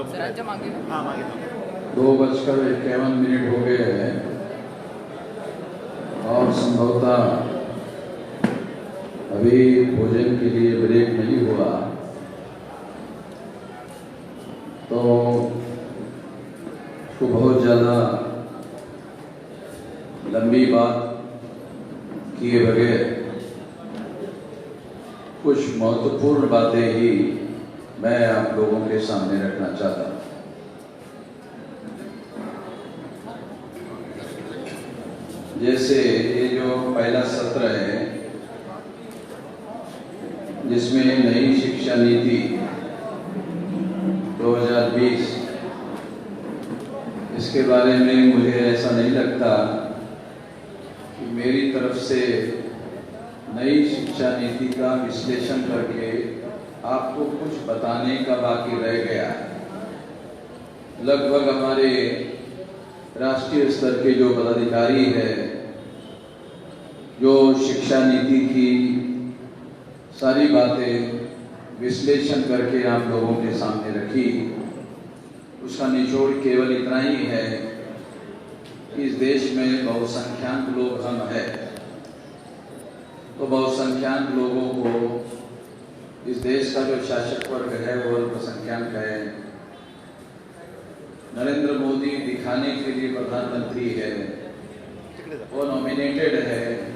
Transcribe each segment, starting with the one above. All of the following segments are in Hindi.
2:51 हो गए हैं और संभवतः अभी भोजन के लिए ब्रेक नहीं हुआ, तो उसको बहुत ज़्यादा लंबी बात किए बगैर कुछ महत्वपूर्ण बातें ही मैं आप लोगों के सामने रखना चाहता हूँ। जैसे ये जो पहला सत्र है, जिसमें नई शिक्षा नीति 2020, इसके बारे में मुझे ऐसा नहीं लगता कि मेरी तरफ से नई शिक्षा नीति का विश्लेषण करके आपको कुछ बताने का बाकी रह गया है। लगभग हमारे राष्ट्रीय स्तर के जो पदाधिकारी है, जो शिक्षा नीति की सारी बातें विश्लेषण करके आप लोगों के सामने रखी, उसका निचोड़ केवल इतना ही है कि इस देश में बहुसंख्यक लोग हम हैं, तो बहुसंख्यक लोगों को इस देश का जो शासक वर्ग है वो अल्पसंख्यक है। नरेंद्र मोदी दिखाने के लिए प्रधानमंत्री है, वो नॉमिनेटेड है।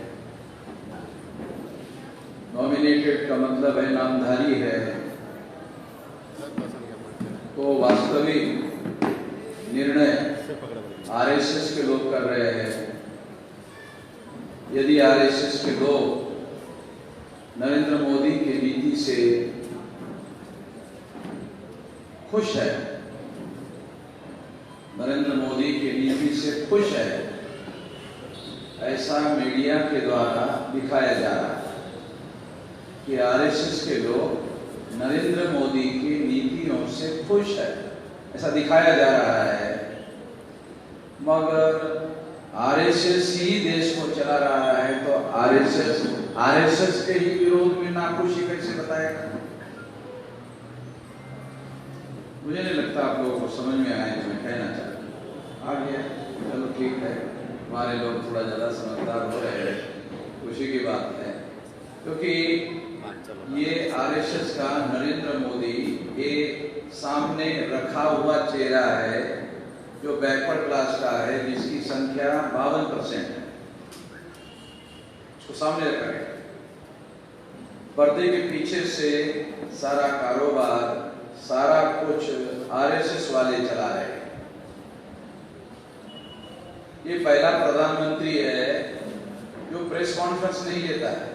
नॉमिनेटेड का मतलब है नामधारी है, तो वास्तविक निर्णय आरएसएस के लोग कर रहे हैं। यदि आरएसएस के लोग नरेंद्र मोदी की नीति से खुश है, नरेंद्र मोदी की नीति से खुश है, ऐसा मीडिया के द्वारा दिखाया जा रहा है कि आरएसएस के लोग नरेंद्र मोदी की नीतियों से खुश है, ऐसा दिखाया जा रहा है। मगर आरएसएस ही देश को चला रहा है, तो आरएसएस के ही विरोध में नाखुशी कैसे बताएगा? मुझे नहीं लगता आप लोगों को समझ में आए, तो मैं कहना चाहता हूँ। आ गया, चलो ठीक है, हमारे लोग थोड़ा ज़्यादा समझदार हो रहे हैं, खुशी की बात है, क्योंकि ये आरएसएस का नरेंद्र मोदी एक सामने रखा हुआ चेहरा है, जो बैकवर्ड क्लास का है, जिसकी संख्या 52% है, उसको सामने रखा गया। पर्दे के पीछे से सारा कारोबार, सारा कुछ आरएसएस वाले चला रहे हैं। ये पहला प्रधानमंत्री है जो प्रेस कॉन्फ्रेंस नहीं लेता है।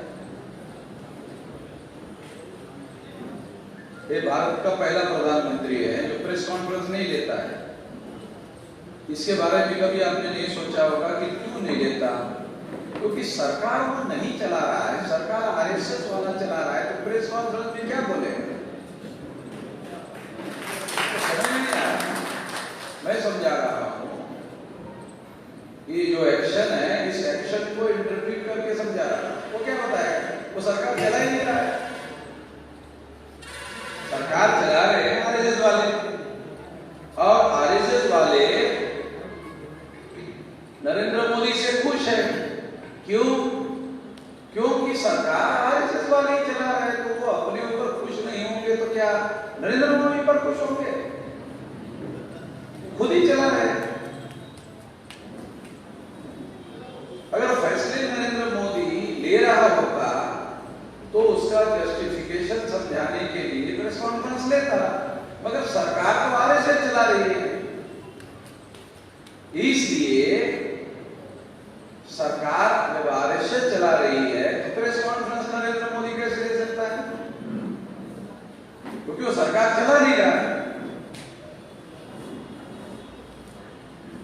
ये भारत का पहला प्रधानमंत्री है जो प्रेस कॉन्फ्रेंस नहीं लेता है। इसके बारे में कभी आपने नहीं सोचा होगा कि क्यों नहीं लेता? क्योंकि सरकार वो नहीं चला रहा है, सरकार आरएसएस वाला चला रहा है, तो प्रेस कॉन्फ्रेंस में क्या बोलेंगे? मैं समझा रहा हूं, ये जो एक्शन है, इस एक्शन को इंटरप्रीट करके समझा रहा हूं। वो क्या बताएगा? वो सरकार चला ही नहीं रहा है, सरकार चला रहे हैं आरएसएस वाले, और आरएसएस वाले नरेंद्र मोदी से खुश है। क्यों? क्योंकि सरकार आरएसएस वाले ही चला रहा है, तो वो अपने ऊपर खुश नहीं होंगे तो क्या नरेंद्र मोदी पर खुश होंगे? खुद ही चला रहे हैं। अगर फैसले नरेंद्र मोदी ले रहा होता तो उसका जस्टिफिकेशन समझाने के लिए प्रेस कॉन्फ्रेंस लेता, मगर सरकार तो आरएसएस चला रही है, इसलिए सरकार जब आरएसएस चला रही है तो प्रेस कॉन्फ्रेंस नरेंद्र मोदी कैसे ले सकता है? क्योंकि वो सरकार चला नहीं रहा है।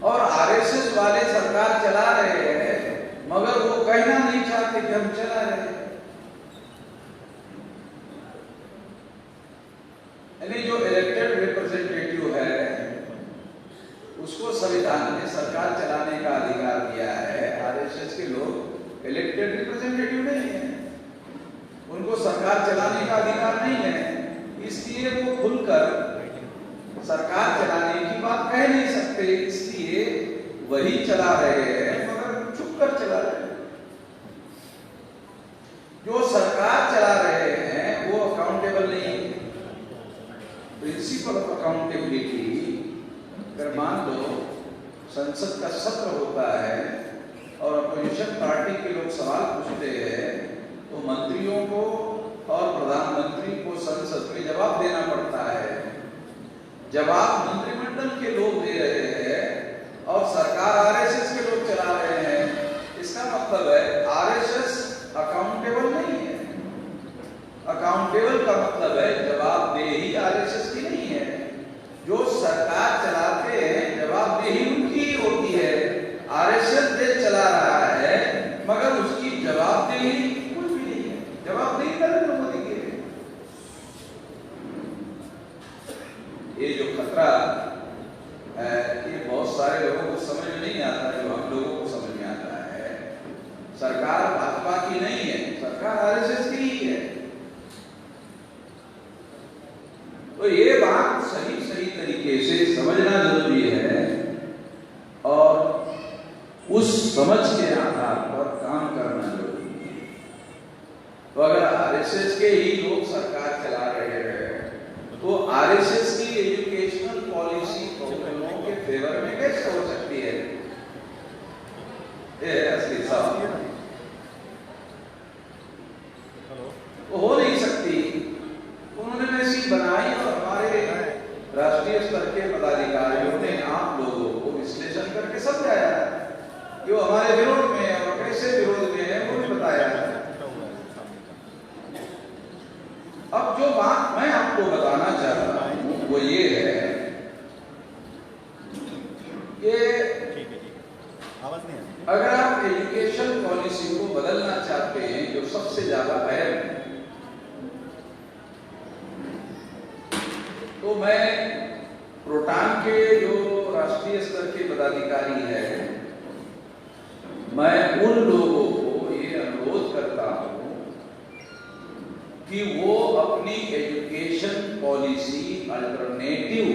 और आरएसएस वाले सरकार चला रहे हैं, मगर वो कहना नहीं चाहते कि हम चला रहे हैं। यानी जो इलेक्टेड रिप्रेजेंटेटिव है, उसको संविधान ने सरकार चलाने का अधिकार दिया है। आरएसएस के लोग इलेक्टेड रिप्रेजेंटेटिव नहीं है, उनको सरकार चलाने का अधिकार नहीं है, इसलिए वो खुलकर सरकार जो सरकार चला रहे हैं वो अकाउंटेबल नहीं है। प्रिंसिपल ऑफ अकाउंटेबिलिटी, अगर मान लो संसद का सत्र होता है और अपोजिशन पार्टी के लोग सवाल पूछते हैं तो मंत्रियों को और प्रधानमंत्री को संसद में जवाब देना पड़ता है। जवाब मंत्रिमंडल के लोग दे रहे हैं और सरकार आरएसएस के लोग चला रहे हैं। इसका मतलब है आरएसएस अकाउंटेबल नहीं है। अकाउंटेबल का मतलब है जवाबदेही आरएसएस की नहीं है। जो सरकार चलाते हैं जवाबदेही उनकी ही होती है। आरएसएस देश चला रहा है मगर उसकी जवाबदेही कुछ भी नहीं है। जवाबदेही नरेंद्र मोदी की है। ये जो खतरा है ये बहुत सारे लोगों को समझ में नहीं आता, जो हम लोगों को समझ में आता है। सरकार भाजपा की नहीं है, सरकार आरएसएस की ही है। तो ये बात सही तरीके से समझना जरूरी है और उस समझ के आधार पर काम करना जरूरी है। तो अगर आरएसएस के ही लोग सरकार चला रहे हैं तो आरएसएस की एजुकेशनल पॉलिसी प्रॉब्लमों के फेवर में कैसे हो सकती है? असली साहब हो नहीं सकती। उन्होंने वैसी बनाई और हमारे राष्ट्रीय स्तर के पदाधिकारियों ने आप लोगों को विश्लेषण करके समझाया कि वो हमारे विरोध में है और कैसे विरोध में है वो भी बताया। अब जो बात मैं आपको बताना चाह रहा हूं वो ये है कि अगर आप एजुकेशन पॉलिसी को बदलना चाहते हैं जो सबसे ज्यादा अहम है, तो मैं प्रोटान के जो राष्ट्रीय स्तर के पदाधिकारी हैं, मैं उन लोगों को ये अनुरोध करता हूं कि वो अपनी education policy, alternative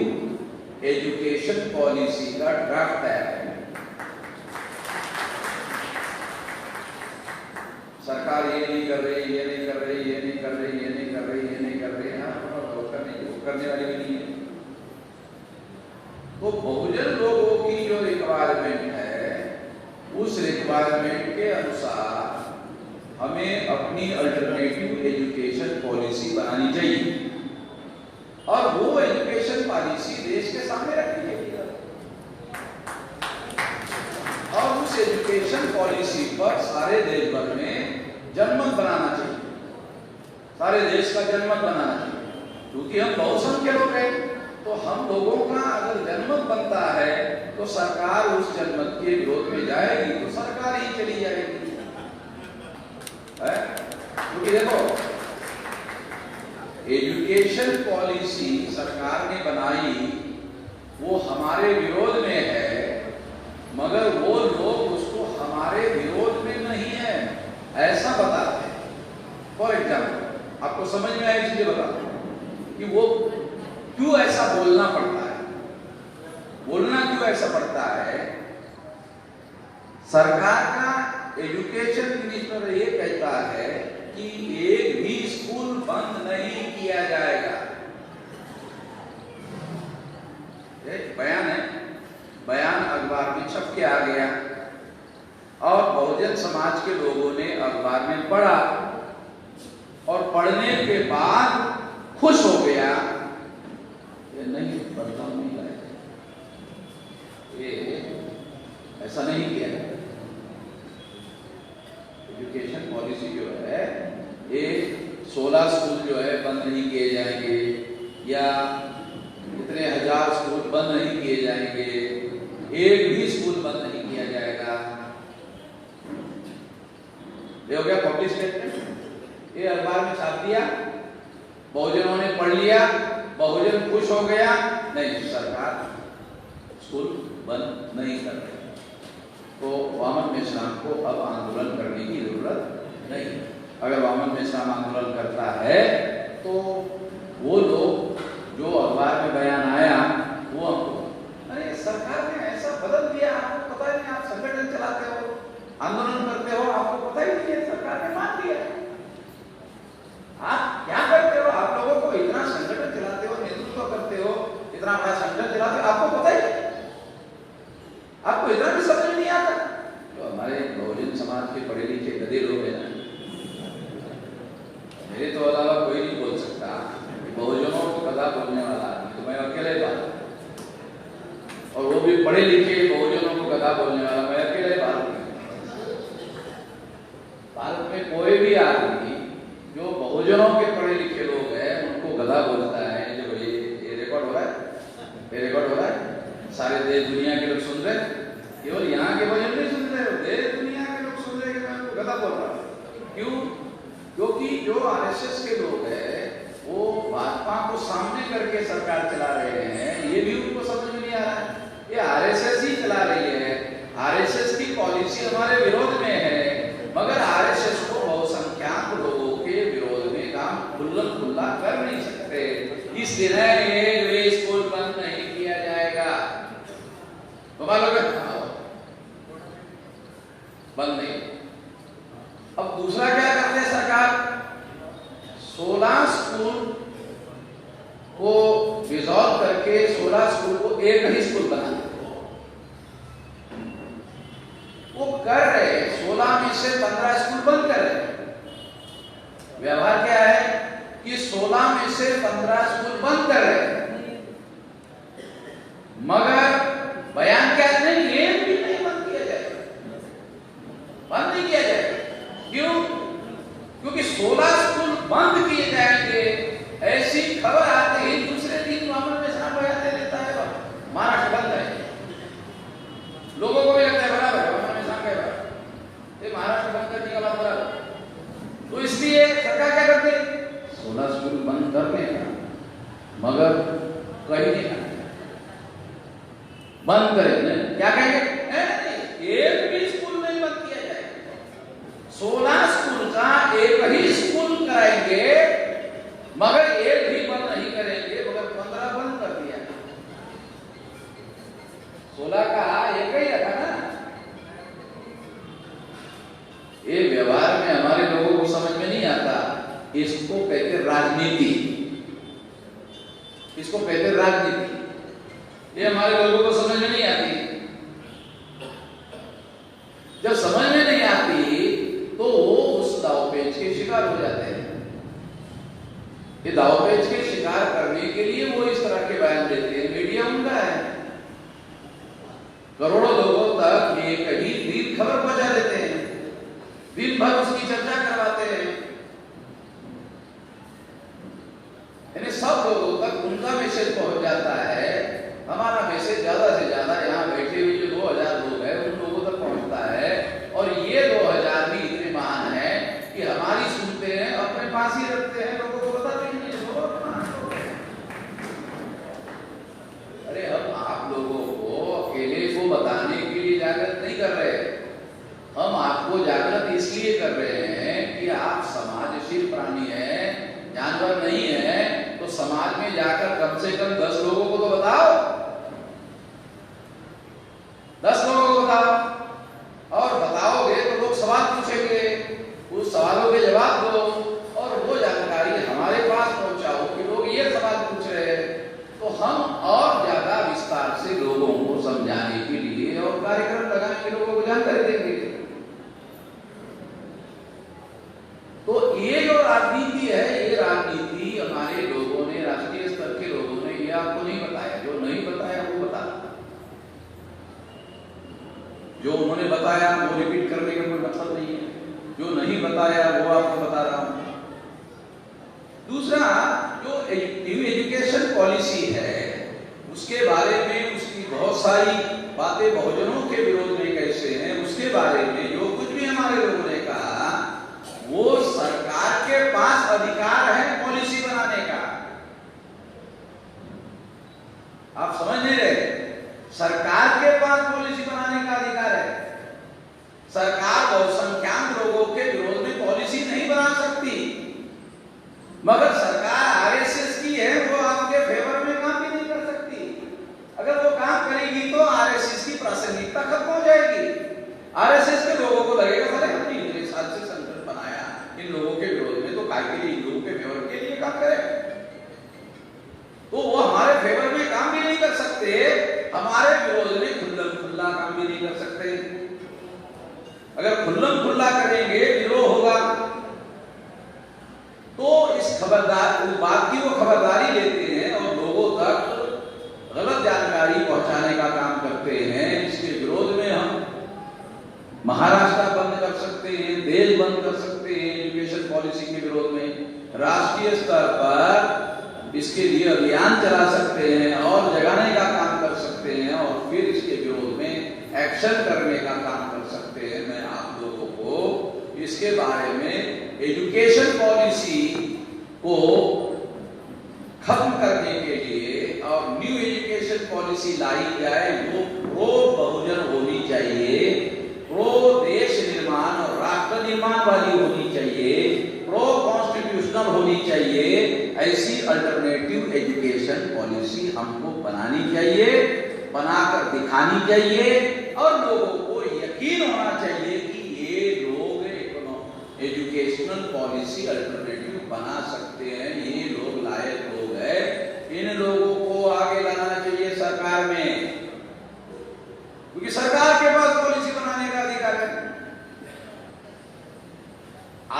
education policy का ड्राफ्ट तैयार करें। सरकार ये नहीं कर रही, ये नहीं कर रही, ये नहीं कर रही, ये नहीं कर रही, ये नहीं कर रही, करने वाली भी नहीं है। तो बहुजन लोगों की जो रिक्वायरमेंट है उस रिक्वायरमेंट के अनुसार हमें अपनी अल्टरनेटिव एजुकेशन पॉलिसी बनानी चाहिए और वो एजुकेशन पॉलिसी देश के सामने रखनी चाहिए और उस एजुकेशन पॉलिसी पर सारे देश भर में जनमत बनाना चाहिए, सारे देश का जनमत बनाना चाहिए। क्योंकि हम बहुसंख्य लोग हैं तो हम लोगों का अगर जनमत बनता है तो सरकार उस जनमत के विरोध में जाएगी तो सरकार ही चली जाएगी। क्योंकि देखो एजुकेशन पॉलिसी सरकार ने बनाई वो हमारे विरोध में है मगर वो लोग उसको हमारे विरोध में नहीं है ऐसा बताते हैं। फॉर एग्जाम्पल आपको समझ में आए चीजें बताते हैं कि वो क्यों ऐसा बोलना पड़ता है। बोलना क्यों ऐसा पड़ता है? सरकार का एजुकेशन मिनिस्टर ये कहता है कि एक भी स्कूल बंद नहीं किया जाएगा। एक बयान है, बयान अखबार में छप के आ गया और बहुजन समाज के लोगों ने अखबार में पढ़ा और पढ़ने के बाद खुश हो गया। ये नहीं बदलाव नहीं लाएगा, ये ऐसा नहीं किया। एजुकेशन पॉलिसी जो है ये 16 स्कूल जो है बंद नहीं किए जाएंगे या इतने हजार स्कूल बंद नहीं किए जाएंगे, एक भी स्कूल बंद नहीं किया जाएगा। ये हो गया पब्लिक स्टेटमेंट, ये अखबार में छाप दिया, बहुजनों ने पढ़ लिया, बहुजन खुश हो गया। नहीं, सरकार स्कूल बंद नहीं कर रही तो वामन मेश्राम को अब आंदोलन करने की जरूरत नहीं। अगर वामन मेश्राम आंदोलन करता है तो वो लोग जो अखबार में बयान आया वो हमको अरे सरकार ने ऐसा बदल दिया, आपको पता ही नहीं, आप संगठन चलाते हो, आंदोलन करते हो, आपको पता ही नहीं है, सरकार ने मान लिया। कोई भी आदमी जो बहुजनों के पढ़े लिखे लोग हैं उनको गधा बोलता है, जो ये रिकॉर्ड हो रहा है, ये रिकॉर्ड हो रहा है, सारे देश दुनिया के लोग सुन रहे, केवल यहाँ के बहुजन नहीं सुन रहे, देश दुनिया के लोग सुन रहे कि मैं उनको गधा बोल रहा हूँ। क्यों? क्योंकि जो आरएसएस के लोग हैं वो भाजपा को सामने करके सरकार चला रहे हैं, ये भी उनको समझ में नहीं आ रहा है। ये आरएसएस ही चला रही है, आरएसएस की पॉलिसी हमारे विरोध में है, मगर आरएसएस को बहुसंख्यक लोगों के विरोध में काम खुल्ला कर नहीं सकते। इस दिन ये स्कूल बंद नहीं किया जाएगा, बंद नहीं। अब दूसरा क्या करते हैं सरकार, 16 स्कूल को डिसॉल्व करके 16 स्कूल को एक ही स्कूल बना वो कर रहे, 16 में से 15 स्कूल बंद कर रहे। व्यवहार क्या है कि 16 में से 15 स्कूल बंद कर रहे, मगर बयान क्या नहीं, एक भी नहीं बंद किया जाएगा, बंद नहीं किया जाएगा। क्यों? क्योंकि 16 स्कूल बंद किए जाएंगे ऐसी खबर आते ही दूसरे दिन मामले में साफ बयान दे देता है महाराष्ट्र बंद है। लोगों को भी लगता है बराबर ये महाराष्ट्र बंद करने का बात बराबर। तो इसलिए सरकार क्या करती है, 16 स्कूल बंद करने का, मगर कहीं नहीं बंद करेंगे, क्या कहेंगे, एक भी स्कूल नहीं बंद किया जाएगा, 16 स्कूल का एक ही स्कूल कराएंगे, मगर एक भी बंद नहीं करेंगे, मगर 15 बंद कर दिया। 16 का एक ही रखा ना। ये व्यवहार में हमारे लोगों को समझ में नहीं आता, इसको कहते राजनीति, इसको कहते राजनीति। ये हमारे लोगों को समझ में नहीं आती। जब समझ में नहीं आती तो वो उस दावपेच के शिकार हो जाते हैं। ये दावपेच के शिकार करने के लिए वो इस तरह के बयान देते हैं, मीडिया उनका है, करोड़ों लोगों तक एक ही दिन खबर पहुंचा देते हैं, दिन भर उसकी चर्चा करवाते हैं, यानी सब लोगों तक उनका मैसेज पहुंच जाता है। हमारा मैसेज ज्यादा से ज्यादा यहाँ बैठे हुए जो 2000 लोग हैं उन लोगों तक पहुंचता है, और ये 2000 भी इतने महान है कि हमारी सुनते हैं, अपने पास ही रखते हैं, लोगों को बताते नहीं। अरे हम आप लोगों को अकेले को बताने के लिए जागृत नहीं कर रहे, हम आपको जागृत इसलिए कर रहे हैं कि आप समाजशील प्राणी हैं, जानवर नहीं है, तो समाज में जाकर कम से कम 10 लोगों को तो बताओ, 10 लोगों को बताओ, और बताओगे तो लोग सवाल पूछेंगे, उस सवालों के जवाब दो, और वो जानकारी हमारे पास पहुंचाओ कि लोग ये सवाल पूछ रहे हैं, तो हम और ज्यादा विस्तार से लोगों को समझाने के लिए और कार्यक्रम लगाएंगे, लोगों को जानकारी देंगे। तो ये जो राजनीति है, ये राजनीति हमारे लोगों ने, राष्ट्रीय स्तर के लोगों ने ये आपको नहीं बताया, जो नहीं बताया वो बता, जो उन्होंने बताया वो रिपीट करने का कोई मतलब नहीं है, जो नहीं बताया वो आपको बता रहा हूं। दूसरा, जो न्यू एजुकेशन पॉलिसी है उसके बारे में, उसकी बहुत सारी बातें बहुजनों के विरोध में कैसे हैं, उसके बारे में जो कुछ भी हमारे लोगों ने कहा, वो सरकार के पास अधिकार है पॉलिसी बनाने का। आप समझ नहीं रहे, सरकार के पास पॉलिसी बनाने का अधिकार है। सरकार बहुसंख्यक लोगों के विरोध में पॉलिसी नहीं बना सकती, मगर सरकार आरएसएस की है, वो आपके फेवर में काम भी नहीं कर सकती। अगर वो काम करेगी तो आरएसएस की प्रासंगिकता खत्म हो जाएगी। आरएसएस के लोगों को लगेगा अरे हमने इतने साल से संगठन बनाया इन लोगों के विरोध में, तो काय के लिए इन लोगों के फेवर के लिए काम करे, तो वो हमारे फेवर में काम भी नहीं कर सकते, हमारे विरोध में खुल्ला काम भी नहीं कर सकते। अगर खुल्ला करेंगे विरोध होगा, तो इस बात की वो खबरदारी लेते हैं और लोगों तक गलत जानकारी पहुंचाने का काम करते हैं। इसके विरोध में हम महाराष्ट्र बंद कर सकते हैं, देश बंद कर सकते हैं, राष्ट्रीय स्तर पर इसके लिए अभियान चला सकते हैं और जगाने का काम कर सकते हैं और फिर इसके विरोध में एक्शन करने का काम कर सकते हैं। मैं आप लोगों को इसके बारे में एजुकेशन पॉलिसी को खत्म करने के लिए और न्यू एजुकेशन पॉलिसी लाई जाए, वो प्रो बहुजन होनी चाहिए, प्रो देश निर्माण और राष्ट्र निर्माण वाली होनी चाहिए, प्रो कॉन्स्टिट्यूशनल होनी चाहिए। ऐसी अल्टरनेटिव एजुकेशन पॉलिसी हमको बनानी चाहिए, बनाकर दिखानी चाहिए और लोगों को यकीन होना चाहिए कि ये लोग एजुकेशनल पॉलिसी अल्टरनेटिव बना सकते हैं, ये लोग लायक लोग हैं। इन लोगों को आगे लाना चाहिए सरकार में, क्योंकि सरकार के पास पॉलिसी बनाने का अधिकार है।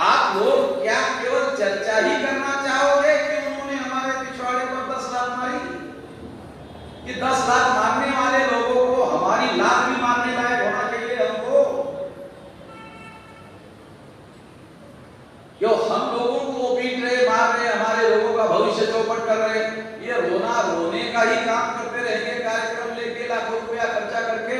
आप लोग क्या केवल चर्चा ही करना चाहोगे कि उन्होंने हमारे पिछवाड़े पर 10 लात मारी? कि 10 लात मारने वाले लोगों को हमारी लात भी मारने लायक होना चाहिए हमको? क्यों हम लोगों को पीट रहे, मार रहे, हमारे लोगों का भविष्य चौपट कर रहे? ये रोना रोने का ही काम करते रहेंगे, कार्यक्रम लेके लाखों रुपया खर्चा करके।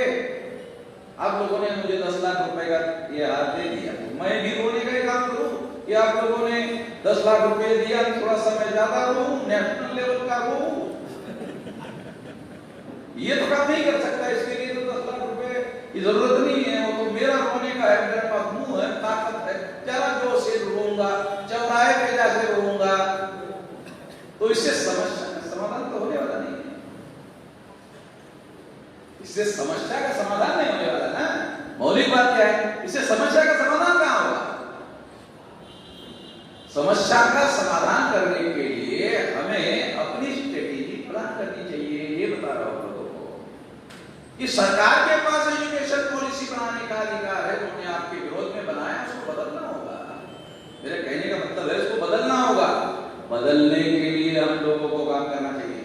आप लोगों ने मुझे 10 लाख रुपए का ये हार दे दिया, मैं भी रोने का ही काम करूं कि आप लोगों ने 10 लाख रुपए दिया, थोड़ा सा मैं ज्यादा रो, नेशनल लेवल का रो। ये तो काम नहीं कर सकता, इसके लिए तो 10 लाख रुपए की जरूरत नहीं है। वो तो मेरा रोने का है, मेरे पास मुंह है, ताकत है, जरा जोर से रोऊंगा, चौराहे पे जाके रोऊंगा, तो इससे समस्या का समाधान तो होने वाला नहीं है। इससे समस्या का समाधान नहीं होने वाला ना। मौलिक बात क्या है, इससे समस्या का समाधान कहां होगा? समस्या का समाधान करने के लिए हमें अपनी स्ट्रेटेजी प्लान करनी चाहिए। ये बता रहा हूं लोगों को कि सरकार के पास एजुकेशन पॉलिसी बनाने का अधिकार है, उन्होंने आपके विरोध में बनाया, उसको बदलना होगा। मेरे कहने का मतलब है उसको बदलना होगा। बदलने के लिए हम लोगों को काम करना चाहिए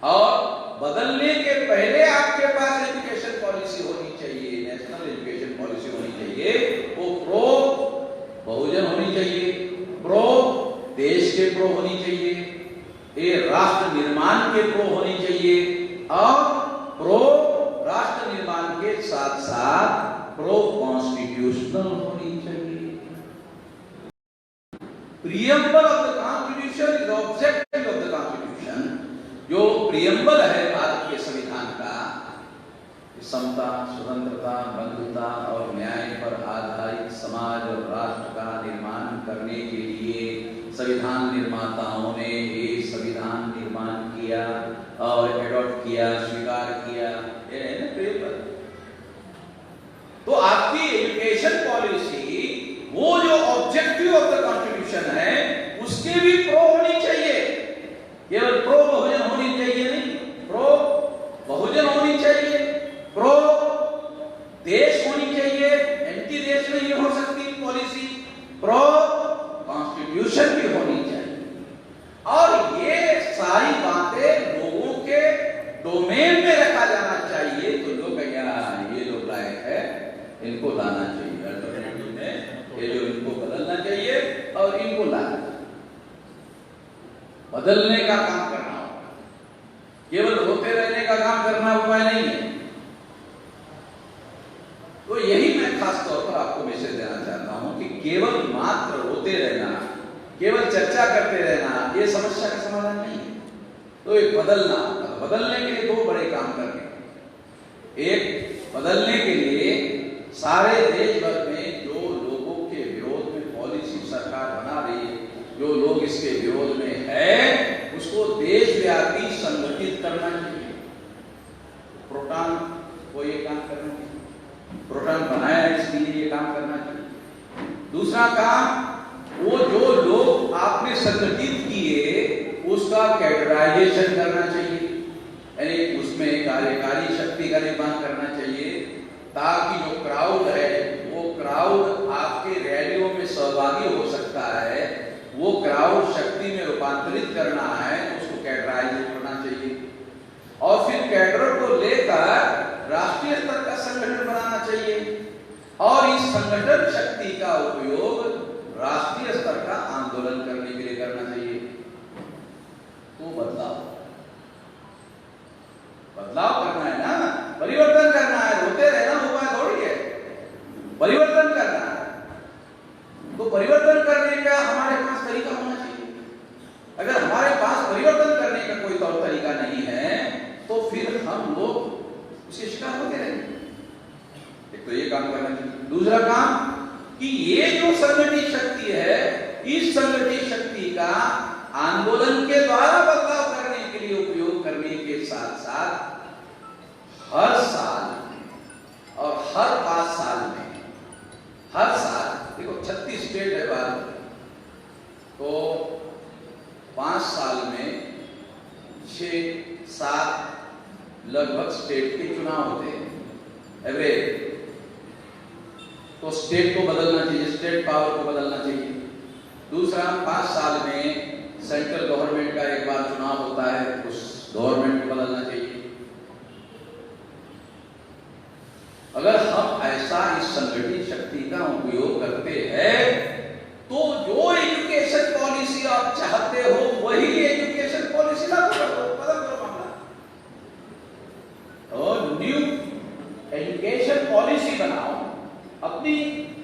और बदलने के पहले आपके पास एजुकेशन पॉलिसी होनी चाहिए, नेशनल एजुकेशन पॉलिसी होनी चाहिए। वो प्रो बहुजन होनी चाहिए, प्रो देश के प्रो होनी चाहिए, ये राष्ट्र निर्माण के प्रो होनी चाहिए और प्रो राष्ट्र निर्माण के साथ साथ प्रो कॉन्स्टिट्यूशनल होनी चाहिए। Preamble of the constitution is objective of the constitution. जो प्रियम्बल है भारत के संविधान का, समता, स्वतंत्रता, बंधुता और न्याय पर आधारित समाज और राष्ट्र का निर्माण करने के लिए संविधान निर्माताओं ने ये संविधान निर्माण किया और एडॉप्ट किया, स्वीकार किया, ये है ना प्रियम्बल। तो आपकी एजुकेशन पॉलिसी वो जो ऑब्जेक्टिव ऑफ द कॉन्स्टिट्यूशन है उसके भी प्रो होनी चाहिए। केवल प्रो बहुजन होनी चाहिए नहीं, प्रो बहुजन होनी चाहिए, प्रो देश होनी चाहिए, एंटी देश नहीं हो सकती पॉलिसी, प्रो कॉन्स्टिट्यूशन भी होनी चाहिए। और ये सारी बातें लोगों के डोमेन में रखा जाना चाहिए। तो लोग ये लोग लायक है, इनको लाना चाहिए अल्टरनेटिव में, ये जो इनको बदलना चाहिए और इनको लाना चाहिए। बदलने का काम करना होगा, केवल रोते रहने का काम करना उपाय नहीं है। तो यही मैं खास तौर पर आपको मैसेज देना चाहता हूं कि केवल मात्र रोते रहना, केवल चर्चा करते रहना ये समस्या का समाधान नहीं है। तो एक बदलने के लिए दो बड़े काम करने। एक, बदलने के लिए सारे देश भर में जो लोगों के विरोध में पॉलिसी सरकार बना रही है, जो लोग इसके विरोध में है, उसको देशव्यापी संगठित करना चाहिए। प्रोटॉन को ये काम करना चाहिए, प्रोटॉन बनाया है इसलिए ये काम करना चाहिए। दूसरा काम, वो जो लोग आपने संगठित किए उसका कैटेगराइजेशन करना चाहिए, यानी उसमें कार्यकारी शक्ति का निर्माण करना चाहिए ताकि जो क्राउड है वो क्राउड आपके रैलियों में सहभागी हो सकता है, वो क्राउड शक्ति में रूपांतरित करना है तो उसको कैटेगराइज करना चाहिए। और फिर कैडर को लेकर राष्ट्रीय स्तर का संगठन बनाना चाहिए और इस संगठन शक्ति का उपयोग राष्ट्रीय स्तर का आंदोलन करने के लिए करना चाहिए। तो बदलाव करना है ना, परिवर्तन करना है। रोते रहना उपाय थोड़ी है, परिवर्तन करना है। तो परिवर्तन करने का हमारे पास तरीका होना चाहिए। अगर हमारे पास परिवर्तन करने का कोई तौर तरीका नहीं है तो फिर हम लोग उसके शिकार होते रहेंगे। एक तो ये काम करना चाहिए। दूसरा काम कि ये जो संगठित शक्ति है, इस संगठित शक्ति का आंदोलन के द्वारा बदलाव करने के लिए उपयोग करने के साथ साथ हर साल और हर 5 साल में, हर साल देखो 36 स्टेट है भारत में, तो 5 साल में 6-7 लगभग स्टेट के चुनाव होते हैं एवरेज। तो स्टेट को बदलना चाहिए, स्टेट पावर को बदलना चाहिए। दूसरा, 5 साल में सेंट्रल गवर्नमेंट का एक बार चुनाव होता है, उस गवर्नमेंट को बदलना चाहिए। अगर हम ऐसा इस संगठित शक्ति का उपयोग करते हैं तो जो एजुकेशन पॉलिसी आप चाहते हो वही एजुकेशन पॉलिसी लागू कर दो, बदल दो मामला। और न्यू एजुकेशन पॉलिसी बनाओ। अपनी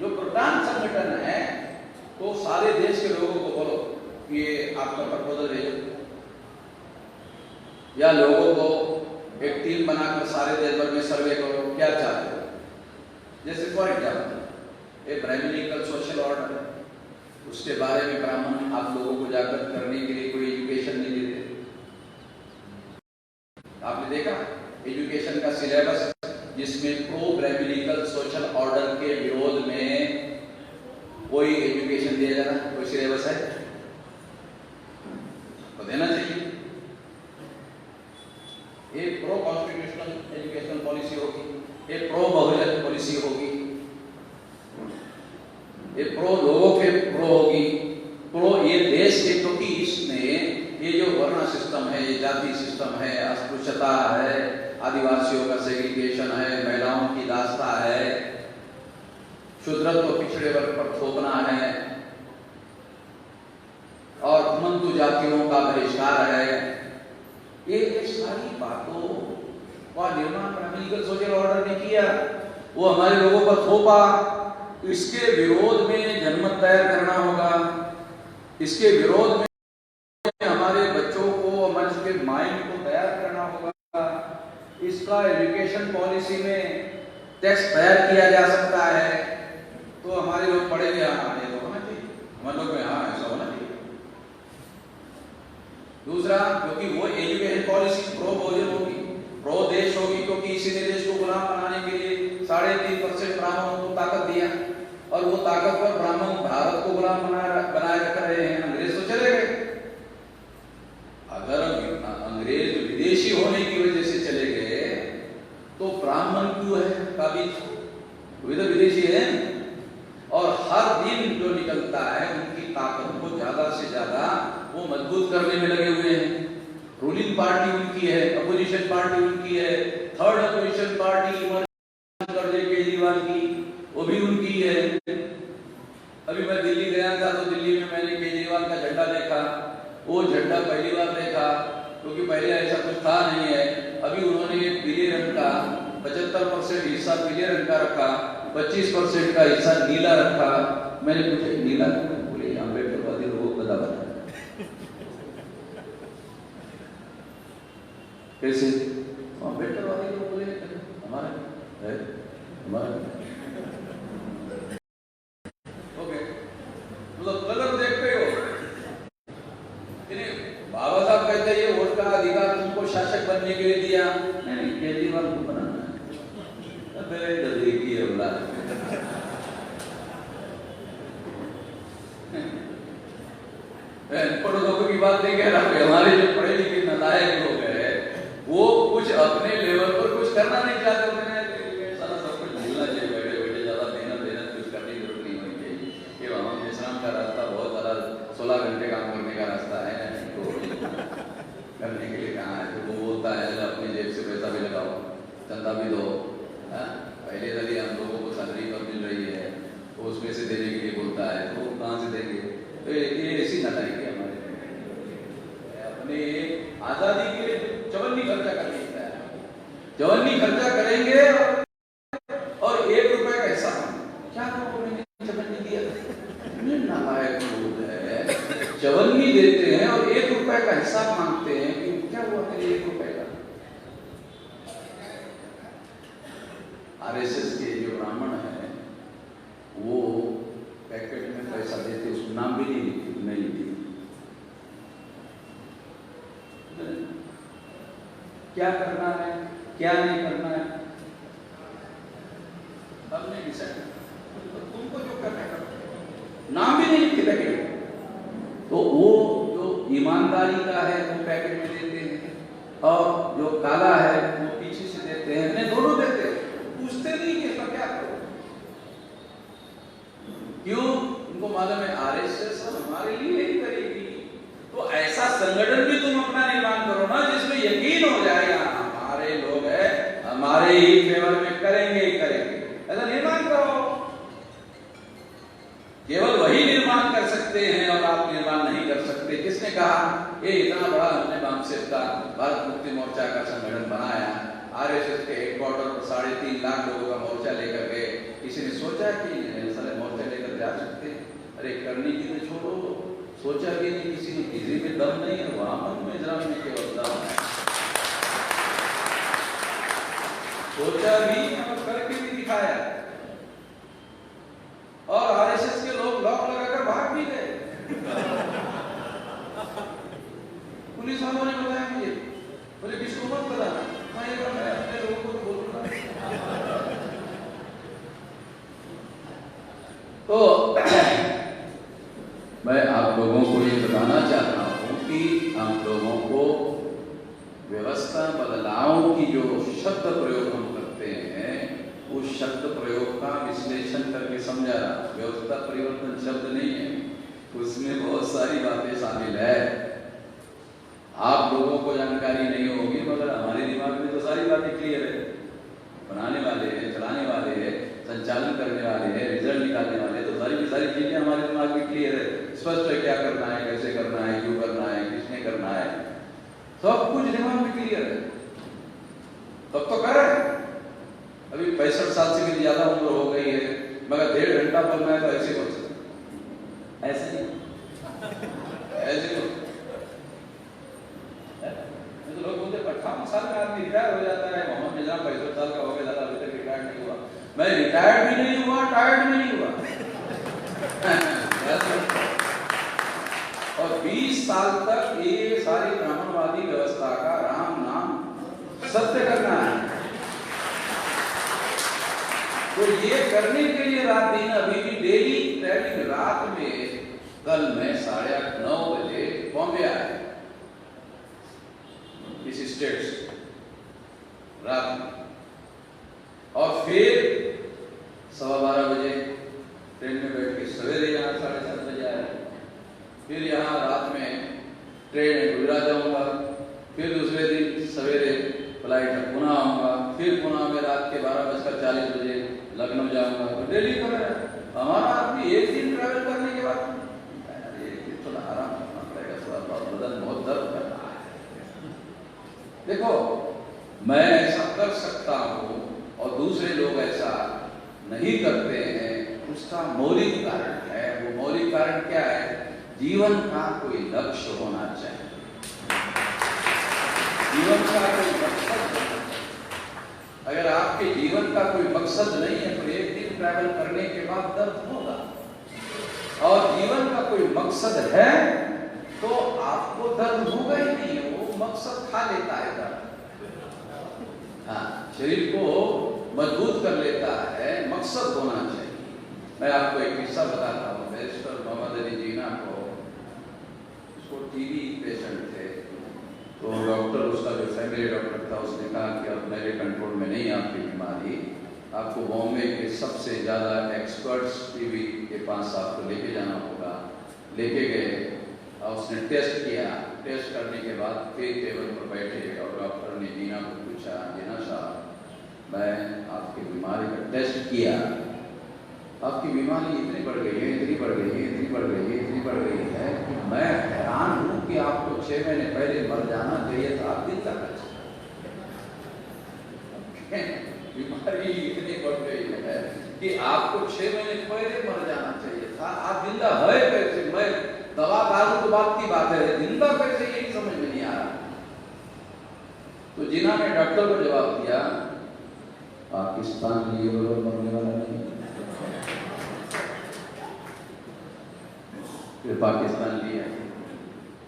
जो प्रधान संगठन है तो सारे देश के लोगों को बोलो ये आपका प्रपोजल भेजो, या लोगों को एक टीम बनाकर सारे देश भर में सर्वे करो, क्या चाहते हो। जैसे फॉर एग्जाम्पल एक ब्राह्मणिकल सोशल ऑर्डर है, उसके बारे में ब्राह्मण आप लोगों को जागृत करने के लिए कोई एजुकेशन नहीं देते। आपने देखा एजुकेशन का सिलेबस जिसमें प्रो ब्राह्मणिकल सोशल ऑर्डर के विरोध में कोई एजुकेशन दिया जा रहा है, कोई सिलेबस है तो देना चाहिए। एक प्रो कॉन्स्टिट्यूशनल एजुकेशन पॉलिसी होगी, एक प्रो बहुजन पॉलिसी होगी, एक प्रो लोगों के प्रो होगी, प्रो ये देश के, क्योंकि इसमें ये जो वर्ण सिस्टम है, ये जाति सिस्टम है, अस्पृश्यता है, आदिवासियों का सेग्रीगेशन है, महिलाओं की दास्ता है, शूद्रत्व पिछड़े वर्ग पर थोपना है, और मंतु जातियों का बहिष्कार है। ये सारी बातों का निर्माण ब्राह्मणिकल सोशल ऑर्डर ने किया, वो हमारे लोगों पर थोपा। इसके विरोध में जनमत तैयार करना होगा, इसके विरोध में हमारे बच्चों को, हमारे के माइंड को तैयार करना होगा। इसका एजुकेशन पॉलिसी में टेक्स्ट तैयार किया जा सकता है, तो हमारे लोग पढ़ेंगे हाँ ये तो होना चाहिए, हमारे लोग में हाँ ऐसा होना चाहिए। दूसरा, क्योंकि वो एजुकेशन पॉलिसी प्रो बहुजन होगी, प्रो देश होगी, क्योंकि इसी ने देश को गुलाम बनाने के लिए 3.5% ब्राह्मणों को ताकत दिया, और वो ताकतवर ब्राह्मण भारत को गुलाम बनाए रख रहे हैं। अंग्रेज तो चले गए, अगर अंग्रेज विदेशी होने की वजह से चले गए तो ब्राह्मण क्यों है काबिज, वे तो विदेशी है। और हर दिन जो निकलता है उनकी ताकत को ज्यादा से ज्यादा वो मजबूत करने में लगे हुए हैं। रूलिंग पार्टी उनकी है, अपोजिशन पार्टी उनकी है, थर्ड अपोजिशन पार्टी केजरीवाल की, वो भी उनकी है। अभी मैं दिल्ली गया था तो दिल्ली में मैंने केजरीवाल का झंडा देखा, वो झंडा पहली बार देखा, क्योंकि पहले ऐसा कुछ था नहीं है। अभी उन्होंने एक पीले रंग का 75% हिस्सा पीले रंग का रखा, 25% का हिस्सा नीला रखा। मैंने पूछा नीला क्यों, बोले अम्बेडकरवादी लोगों को बता कैसे अम्बेडकरवादी लोग बोले हमारा है, हमारा ओके, मतलब कलर देखते हो। बाबा साहब कहते हैं ये वोट का अधिकार तुमको शासक बनने के लिए दिया, नहीं केजरीवाल को बनाना है, देखिए पढ़ो लोगों की बात नहीं कह रहा, हमारे जो पढ़े लिखे नालायक लोग हैं वो कुछ अपने लेवल पर कुछ करना नहीं चाहते, सारा सब कुछ भूलना चाहिए, बैठे बैठे ज्यादा मेहनत कुछ करने की जरूरत नहीं होनी चाहिए। ये वहां विश्राम का रास्ता बहुत ज्यादा 16 घंटे काम करने का रास्ता है, तो करने के लिए कहाँ है। तो वो बोलता है अपनी जेब से पैसा भी लगाओ, चंदा भी दो, पहले हम लोगों को सैलरी पर मिल रही है तो उसमें से देने के लिए बोलता है, तो कहाँ से तो ये ऐसी नालायकी है हमारे अपने आजादी के लिए चवन्नी खर्चा कर लेता है, चवन्नी खर्चा करेंगे और 1 रुपए का हिस्सा क्या चवन्नी दिया, नालायक लोग है, चवन्नी देते हैं और 1 रुपए का हिसाब मांगते हैं कि क्या हुआ मेरे 1 रुपए का। आरएसएस के जो ब्राह्मण है वो पैकेट में पैसा देते, उसको नाम भी नहीं लिखी। क्या करना है क्या नहीं करना है अब नहीं डिसाइड, तुमको जो करना है नाम भी नहीं लिखते पैकेट। तो वो जो ईमानदारी का है वो पैकेट में देते हैं और जो काला है वो पीछे से देते हैं, नहीं दोनों देते हैं, पूछते नहीं कि इसका क्या करो। क्यों? उनको मालूम है आरएसएस हमारे लिए ही करेगी। तो ऐसा संगठन भी तुम अपना निर्माण करो ना जिसमें यकीन हो जाएगा हमारे लोग है हमारे ही फेवर में करेंगे ही करेंगे, ऐसा निर्माण करो। केवल वही निर्माण कर सकते हैं और आप निर्माण नहीं कर सकते। किसने कहा? ये इतना बड़ा हमने बामसेफ का भारत मुक्ति मोर्चा का संगठन बनाया, आरएसएस के हेडक्वार्टर पर 3.5 लाख लोगों का मोर्चा लेकर गए। किसी ने सोचा कि सारे मोर्चा लेकर जा सकते? अरे करने की तो छोड़ो, सोचा भी नहीं किसी ने, किसी में दम नहीं है, वहां मन में जरा में केवल दम है। सोचा भी और करके भी दिखाया। और आरएसएस के लोग लॉक लगाकर भाग भी गए। पुलिस वालों ने बताया मुझे, बोले किसको मत बताना, मैं अपने लोगों को तो बोलूंगा। तो मैं आप लोगों को ये बताना चाहता हूं कि हम लोगों को व्यवस्था बदलाव की जो शब्द प्रयोग हम करते हैं उस शब्द प्रयोग का विश्लेषण करके समझा। व्यवस्था परिवर्तन शब्द नहीं है, उसमें बहुत सारी बातें शामिल है। आप लोगों को जानकारी नहीं होगी मगर हमारे दिमाग में तो सारी बातें क्लियर है। बनाने वाले हैं, चलाने वाले हैं, संचालन करने वाले हैं, रिजल्ट निकालने वाले, तो सारी की सारी चीजें हमारे दिमाग में क्लियर है, स्पष्ट है क्या करना है, कैसे करना है, क्यों करना है, किसने करना है, सब कुछ दिमाग में क्लियर है। तब तो कर रहे हैं। अभी 65 साल से भी ज्यादा उम्र हो गई है मगर 1.5 घंटा बोलना है तो ऐसे बोल सकते, ऐसे नहीं ऐसे तो लोग बोलते 58 साल में आदमी रिटायर हो जाता है। मोहम्मद निजाम 65 साल का हो गया, ज्यादा अभी तक रिटायर नहीं हुआ। मैं रिटायर्ड भी नहीं हुआ, टायर्ड भी नहीं हुआ। और 20 साल तक ये सारी ब्राह्मणवादी व्यवस्था का राम नाम सत्य करना है। तो ये करने के लिए रात दिन अभी भी डेली ट्रैवलिंग, रात में कल मैं 9:30 बजे बॉम्बे आया इस स्टेट से रात में, और फिर 12:15 बजे ट्रेन में बैठ के सवेरे यहाँ 7:30 बजे आया। फिर यहाँ रात में ट्रेन गुजरात जाऊंगा, फिर दूसरे दिन सवेरे फ्लाइट में पुणे आऊंगा, फिर पुणे में रात के 12:40 बजे लखनऊ जाऊंगा। तो डेली कर रहा है हमारा आदमी। एक दिन ट्रैवल करने के बाद थोड़ा आराम करना पड़ेगा, थोड़ा बदन बहुत दर्द कर रहा है। देखो मैं ऐसा कर सकता हूँ और दूसरे लोग ऐसा नहीं करते हैं, उसका मौलिक कारण है। वो मौलिक कारण क्या है? जीवन का कोई लक्ष्य होना चाहिए, जीवन का कोई मकसद। अगर आपके जीवन का कोई मकसद नहीं है तो एक दिन ट्रैवल करने के बाद दर्द होगा, और जीवन का कोई मकसद है तो आपको दर्द होगा ही नहीं। वो मकसद खा लेता है दर्द, हाँ, शरीर को मजबूत कर लेता है। मकसद होना चाहिए। मैं आपको एक किस्सा बताता हूँ। बैरिस्टर मोहम्मद अली जीना को, उसको टीबी पेशेंट थे, तो डॉक्टर, उसका जो फैमिली डॉक्टर था, उसने कहा कि अब मेरे कंट्रोल में नहीं आपकी बीमारी, आपको बॉम्बे के सबसे ज़्यादा एक्सपर्ट्स टीबी के पास आपको लेके जाना होगा। लेके गए और उसने टेस्ट किया। टेस्ट करने के बाद फिर टेबल पर बैठे और डॉक्टर ने जीना को पूछा, जीना साहब मैं आपकी बीमारी का टेस्ट किया, आपकी बीमारी इतनी बढ़ गई है, इतनी बढ़ गई है, इतनी बढ़ गई है, इतनी बढ़ गई गर्मी इतनी बढ़ गई है कि आपको 6 महीने पहले मर जाना चाहिए था। आप जिंदा है कैसे? मैं दवा दारू तो बात की बात है, जिंदा कैसे यही समझ में नहीं आ रहा। तो जिन्ना ने डॉक्टर को जवाब दिया, पाकिस्तान लिए बगैर मरने वाला नहीं। फिर पाकिस्तान लिया,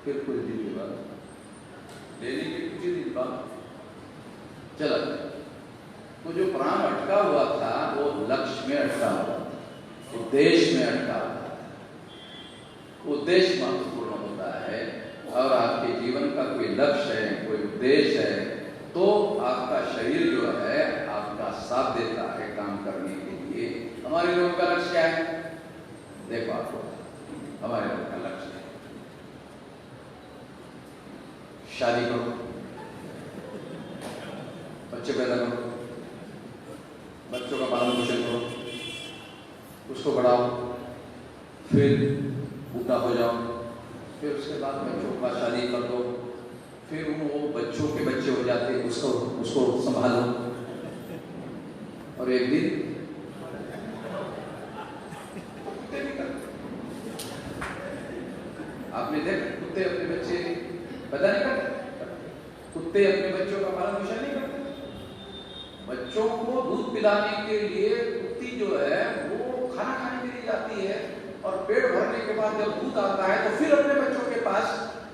फिर कुछ दिन के बाद, लेने के कुछ ही दिन बाद चला। तो जो प्राण अटका हुआ था वो लक्ष्य में अटका हुआ था, उद्देश्य में अटका हुआ था। उद्देश्य महत्वपूर्ण होता है, और आपके जीवन का कोई लक्ष्य है, कोई उद्देश्य है, तो आपका शरीर जो है आपका साथ देता है काम करने के लिए। हमारे लोगों का लक्ष्य क्या है? देखो आपको, हमारे लोगों का लक्ष्य है शादी करो, बच्चे पैदा करो, बच्चों का पालन पोषण करो, उसको बढ़ाओ, फिर बूढ़ा हो जाओ, फिर उसके बाद बच्चों का शादी कर दो, फिर वो बच्चों के बच्चे हो जाते, उसको संभालो, और एक दिन कुत्ते भी करते। आपने देखा कुत्ते अपने बच्चे पैदा नहीं करते, कुत्ते अपने बच्चों का पालन पोषण नहीं करते। बच्चों को दूध पिलाने के लिए कुत्ती जो है वो खाना खाने के लिए जाती है, और पेट भरने के बाद जब दूध आता है तो फिर अपने बच्चों के पास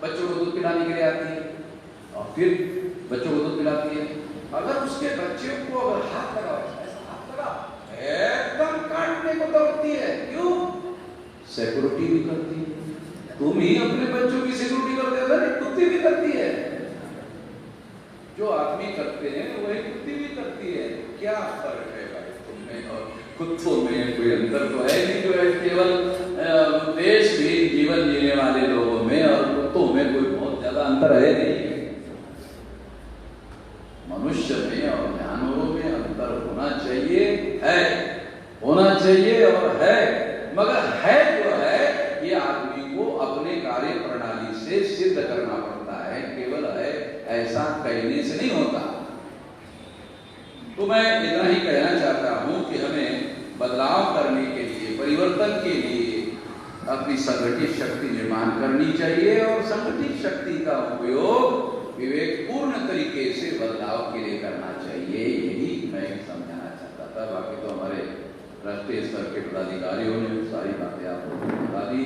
बच्चों को दूध पिलाने के लिए आती है, और फिर बच्चों को दूध पिलाती है। अगर उसके बच्चे को अगर हाथ लगाओ, ऐसा हाथ लगा, एकदम काटने को दौड़ती है। क्यों? सिक्योरिटी भी करती है। तुम ही अपने बच्चों की सिक्योरिटी कर देते हो, कुत्ती भी करती है। जो आदमी करते हैं वही कुत्ती भी करती है। क्या फर्क है भाई तुम और कुत्तों में? कोई अंतर तो है नहीं, जो है केवल देश भी जीवन जीने वाले लोगों में और कुत्तों में कोई बहुत ज्यादा अंतर है नहीं। मनुष्य में और जानवरों में अंतर होना चाहिए, है, होना चाहिए और है, मगर है जो है ये आदमी को अपने कार्य प्रणाली से सिद्ध करना पड़ता है, केवल है ऐसा कहने से नहीं होता। तो मैं इतना ही कहना चाहता हूं कि हमें बदलाव करने के लिए, परिवर्तन के लिए अपनी संगठित शक्ति निर्माण करनी चाहिए, और संगठित शक्ति का उपयोग विवेकपूर्ण तरीके से बदलाव के लिए करना चाहिए। यही मैं समझाना चाहता था। बाकी तो हमारे राष्ट्रीय स्तर के पदाधिकारियों ने सारी बातें आपको बता दी।